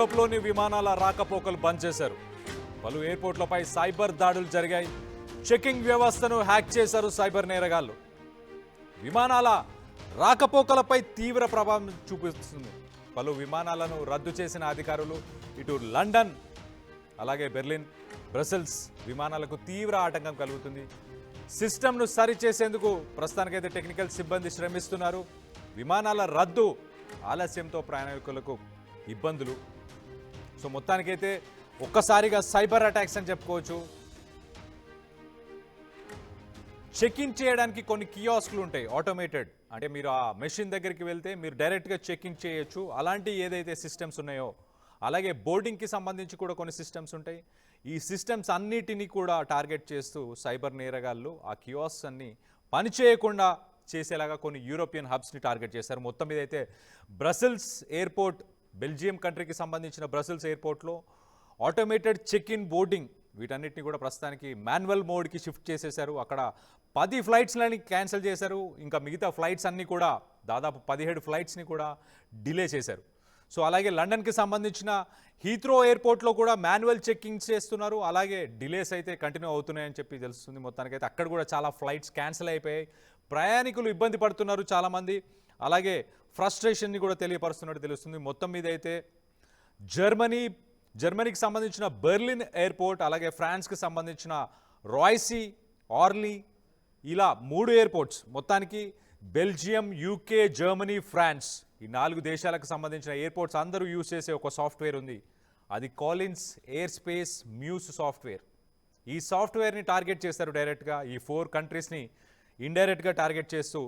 యూరోప్లోని విమానాల రాకపోకలు బంద్ చేశారు. పలు ఎయిర్పోర్ట్లపై సైబర్ దాడులు జరిగాయి. చెకింగ్ వ్యవస్థను హ్యాక్ చేశారు సైబర్ నేరగాళ్లు. విమానాల రాకపోకలపై తీవ్ర ప్రభావం చూపిస్తుంది. పలు విమానాలను రద్దు చేసిన అధికారులు ఇటు లండన్ అలాగే బెర్లిన్, బ్రసెల్స్ విమానాలకు తీవ్ర ఆటంకం కలుగుతుంది. సిస్టమ్ను సరిచేసేందుకు ప్రస్తుతానికైతే టెక్నికల్ సిబ్బంది శ్రమిస్తున్నారు. విమానాల రద్దు ఆలస్యంతో ప్రయాణికులకు ఇబ్బందులు. సో మొత్తానికైతే ఒక్కసారిగా సైబర్ అటాక్స్ అని చెప్పుకోవచ్చు. చెక్ ఇన్ చేయడానికి కొన్ని కియాస్క్లు ఉంటాయి ఆటోమేటెడ్, అంటే మీరు ఆ మెషిన్ దగ్గరికి వెళ్తే మీరు డైరెక్ట్గా చెక్ ఇన్ చేయొచ్చు. అలాంటి ఏదైతే సిస్టమ్స్ ఉన్నాయో, అలాగే బోర్డింగ్కి సంబంధించి కూడా కొన్ని సిస్టమ్స్ ఉంటాయి. ఈ సిస్టమ్స్ అన్నిటినీ కూడా టార్గెట్ చేస్తూ సైబర్ నేరగాళ్ళు ఆ కియాస్క్స్ అన్ని పనిచేయకుండా చేసేలాగా కొన్ని యూరోపియన్ హబ్స్ని టార్గెట్ చేశారు. మొత్తం మీద అయితే బ్రసెల్స్ ఎయిర్పోర్ట్, బెల్జియం కంట్రీకి సంబంధించిన బ్రసెల్స్ ఎయిర్పోర్ట్లో ఆటోమేటెడ్ చెక్ ఇన్, బోర్డింగ్ వీటన్నిటిని కూడా ప్రస్తుతానికి మాన్యువల్ మోడ్కి షిఫ్ట్ చేసేశారు. అక్కడ 10 ఫ్లైట్స్లని క్యాన్సిల్ చేశారు. ఇంకా మిగతా ఫ్లైట్స్ అన్నీ కూడా దాదాపు 17 ఫ్లైట్స్ని కూడా డిలే చేశారు. సో అలాగే లండన్కి సంబంధించిన హీత్రో ఎయిర్పోర్ట్లో కూడా మాన్యువల్ చెక్కింగ్ చేస్తున్నారు. అలాగే డిలేస్ అయితే కంటిన్యూ అవుతున్నాయని చెప్పి తెలుస్తుంది. మొత్తానికైతే అక్కడ కూడా చాలా ఫ్లైట్స్ క్యాన్సిల్ అయిపోయాయి. ప్రయాణికులు ఇబ్బంది పడుతున్నారు చాలామంది. అలాగే ఫ్రస్ట్రేషన్ని కూడా తెలియపరుస్తున్నట్టు తెలుస్తుంది. మొత్తం మీద అయితే జర్మనీకి సంబంధించిన బెర్లిన్ ఎయిర్పోర్ట్, అలాగే ఫ్రాన్స్కి సంబంధించిన రాయ్సీ, ఆర్లీ, ఇలా 3 ఎయిర్పోర్ట్స్, మొత్తానికి బెల్జియం, యూకే, జర్మనీ, ఫ్రాన్స్, ఈ 4 దేశాలకు సంబంధించిన ఎయిర్పోర్ట్స్ అందరూ యూజ్ చేసే ఒక సాఫ్ట్వేర్ ఉంది. అది Collins air space muse software. ఈ సాఫ్ట్వేర్ని టార్గెట్ చేస్తారు డైరెక్ట్గా. ఈ 4 కంట్రీస్ని ఇండైరెక్ట్గా టార్గెట్ చేస్తూ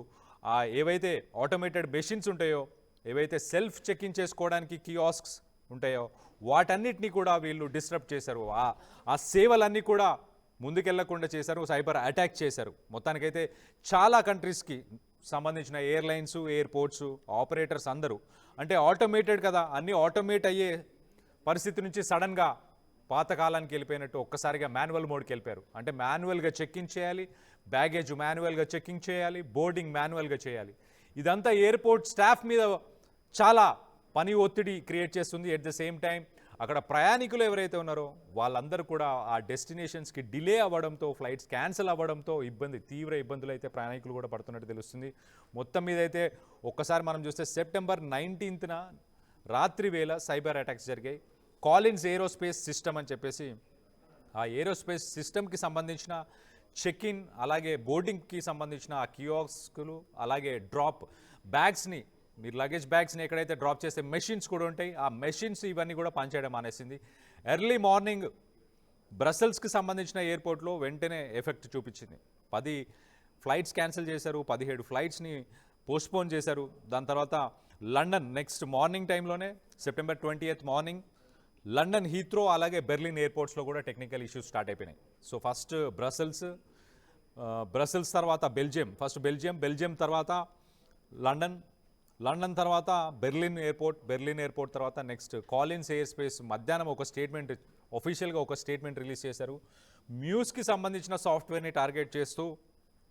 ఏవైతే ఆటోమేటెడ్ మెషిన్స్ ఉంటాయో, ఏవైతే సెల్ఫ్ చెక్ ఇన్ చేసుకోవడానికి కియాస్క్స్ ఉంటాయో వాటన్నిటినీ కూడా వీళ్ళు డిస్టర్బ్ చేశారు. ఆ సేవలన్నీ కూడా ముందుకెళ్లకుండా చేశారు, సైబర్ అటాక్ చేశారు. మొత్తానికైతే చాలా కంట్రీస్కి సంబంధించిన ఎయిర్లైన్స్, ఎయిర్పోర్ట్స్, ఆపరేటర్స్ అందరూ, అంటే ఆటోమేటెడ్ కదా, అన్నీ ఆటోమేట్ అయ్యే పరిస్థితి నుంచి సడన్గా పాతకాలానికి వెళ్ళిపోయినట్టు ఒక్కసారిగా మాన్యువల్ మోడ్కి వెళ్ళిపోయారు. అంటే మాన్యువల్గా చెక్ ఇన్ చేయాలి, బ్యాగేజ్ మాన్యువల్గా చెక్కింగ్ చేయాలి, బోర్డింగ్ మాన్యువల్గా చేయాలి. ఇదంతా ఎయిర్పోర్ట్ స్టాఫ్ మీద చాలా పని ఒత్తిడి క్రియేట్ చేస్తుంది. ఎట్ ద సేమ్ టైం అక్కడ ప్రయాణికులు ఎవరైతే ఉన్నారో వాళ్ళందరూ కూడా ఆ డెస్టినేషన్స్కి డిలే అవ్వడంతో, ఫ్లైట్స్ క్యాన్సిల్ అవ్వడంతో తీవ్ర ఇబ్బందులు అయితే ప్రయాణికులు కూడా పడుతున్నట్టు తెలుస్తుంది. మొత్తం మీద అయితే ఒక్కసారి మనం చూస్తే సెప్టెంబర్ 19న రాత్రి వేళ సైబర్ అటాక్స్ జరిగాయి. కాలిన్స్ ఏరోస్పేస్ సిస్టమ్ అని చెప్పేసి, ఆ ఏరోస్పేస్ సిస్టమ్కి సంబంధించిన చెక్ ఇన్, అలాగే బోర్డింగ్కి సంబంధించిన ఆ కియాస్క్లు, అలాగే డ్రాప్ బ్యాగ్స్ని, మీరు లగేజ్ బ్యాగ్స్ని ఎక్కడైతే డ్రాప్ చేసే మెషిన్స్ కూడా ఉంటాయి, ఆ మెషిన్స్ ఇవన్నీ కూడా పనిచేయడం మానేసింది. ఎర్లీ మార్నింగ్ బ్రసెల్స్కి సంబంధించిన ఎయిర్పోర్ట్లో వెంటనే ఎఫెక్ట్ చూపించింది. 10 ఫ్లైట్స్ క్యాన్సిల్ చేశారు, 17 ఫ్లైట్స్ని పోస్ట్పోన్ చేశారు. దాని తర్వాత లండన్ నెక్స్ట్ మార్నింగ్ టైంలోనే September 20th morning London Heathrow అలాగే బెర్లిన్ ఎయిర్పోర్ట్స్లో కూడా టెక్నికల్ ఇష్యూస్ స్టార్ట్ అయిపోయినాయి. సో ఫస్ట్ బ్రసెల్స్ తర్వాత బెల్జియం తర్వాత లండన్ తర్వాత బెర్లిన్ ఎయిర్పోర్ట్ తర్వాత నెక్స్ట్ కాలిన్స్ ఎయిర్ స్పేస్. మధ్యాహ్నం ఒఫీషియల్గా ఒక స్టేట్మెంట్ రిలీజ్ చేశారు. మ్యూస్కి సంబంధించిన సాఫ్ట్వేర్ని టార్గెట్ చేస్తూ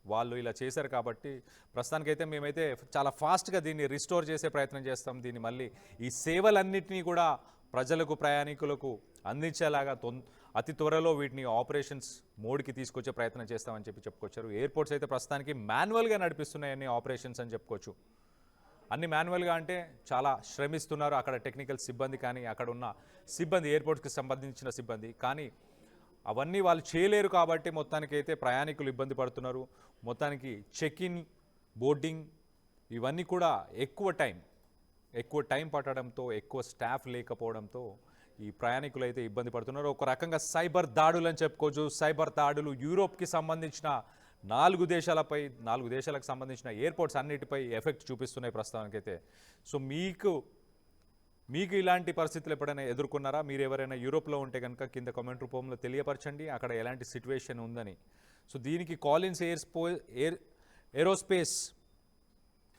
వాళ్ళు ఇలా చేశారు. కాబట్టి ప్రస్తుతానికైతే మేమైతే చాలా ఫాస్ట్గా దీన్ని రిస్టోర్ చేసే ప్రయత్నం చేస్తాం. దీన్ని మళ్ళీ ఈ సేవలన్నింటినీ కూడా ప్రజలకు, ప్రయాణికులకు అందించేలాగా అతి త్వరలో వీటిని ఆపరేషన్స్ మోడ్కి తీసుకొచ్చే ప్రయత్నం చేస్తామని చెప్పుకొచ్చారు. ఎయిర్పోర్ట్స్ అయితే ప్రస్తుతానికి మాన్యువల్గా నడిపిస్తున్నాయి అన్ని ఆపరేషన్స్ అని చెప్పుకోవచ్చు. అన్ని మాన్యువల్గా అంటే చాలా శ్రమిస్తున్నారు అక్కడ టెక్నికల్ సిబ్బంది, కానీ అక్కడ ఉన్న సిబ్బంది, ఎయిర్పోర్ట్స్కి సంబంధించిన సిబ్బంది, కానీ అవన్నీ వాళ్ళు చేయలేరు. కాబట్టి మొత్తానికైతే ప్రయాణికులు ఇబ్బంది పడుతున్నారు. మొత్తానికి చెక్ ఇన్, బోర్డింగ్ ఇవన్నీ కూడా ఎక్కువ టైం పట్టడంతో, ఎక్కువ స్టాఫ్ లేకపోవడంతో ఈ ప్రయాణికులు అయితే ఇబ్బంది పడుతున్నారు. ఒక రకంగా సైబర్ దాడులు అని చెప్పుకోవచ్చు. సైబర్ దాడులు యూరోప్కి సంబంధించిన 4 దేశాలకు సంబంధించిన ఎయిర్పోర్ట్స్ అన్నిటిపై ఎఫెక్ట్ చూపిస్తున్నాయి ప్రస్తుతానికైతే. సో మీకు ఇలాంటి పరిస్థితులు ఎప్పుడైనా ఎదుర్కొన్నారా? మీరు ఎవరైనా యూరోప్లో ఉంటే కనుక కింద కామెంట్ రూపంలో తెలియపరచండి అక్కడ ఎలాంటి సిచ్యువేషన్ ఉందని. సో దీనికి కాలిన్స్ ఏరోస్పేస్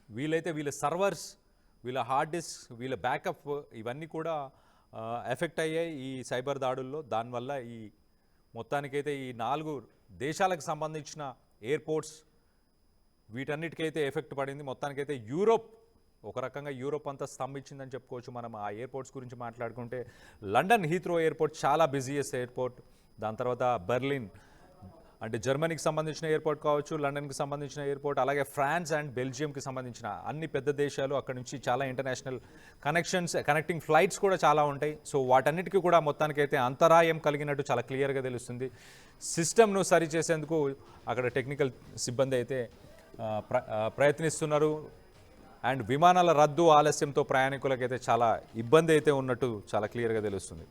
వీళ్ళ సర్వర్స్, వీళ్ళ హార్డ్ డిస్క్, వీళ్ళ బ్యాకప్ ఇవన్నీ కూడా ఎఫెక్ట్ అయ్యాయి ఈ సైబర్ దాడుల్లో. దానివల్ల ఈ మొత్తానికైతే ఈ 4 దేశాలకు సంబంధించిన ఎయిర్పోర్ట్స్ వీటన్నిటికైతే ఎఫెక్ట్ పడింది. మొత్తానికైతే యూరోప్ ఒక రకంగా యూరోప్ అంతా స్తంభించిందని చెప్పుకోవచ్చు. మనం ఆ ఎయిర్పోర్ట్స్ గురించి మాట్లాడుకుంటే లండన్ హీత్రో ఎయిర్పోర్ట్ చాలా బిజీయెస్ట్ ఎయిర్పోర్ట్. దాని తర్వాత బెర్లిన్ అంటే జర్మనీకి సంబంధించిన ఎయిర్పోర్ట్ కావచ్చు, లండన్కి సంబంధించిన ఎయిర్పోర్ట్, అలాగే ఫ్రాన్స్ అండ్ బెల్జియంకి సంబంధించిన అన్ని పెద్ద దేశాలు, అక్కడ నుంచి చాలా ఇంటర్నేషనల్ కనెక్టింగ్ ఫ్లైట్స్ కూడా చాలా ఉంటాయి. సో వాటన్నిటికీ కూడా మొత్తానికైతే అంతరాయం కలిగినట్టు చాలా క్లియర్గా తెలుస్తుంది. సిస్టమ్ను సరిచేసేందుకు అక్కడ టెక్నికల్ సిబ్బంది అయితే ప్రయత్నిస్తున్నారు. అండ్ విమానాల రద్దు ఆలస్యంతో ప్రయాణికులకైతే చాలా ఇబ్బంది అయితే ఉన్నట్టు చాలా క్లియర్గా తెలుస్తుంది.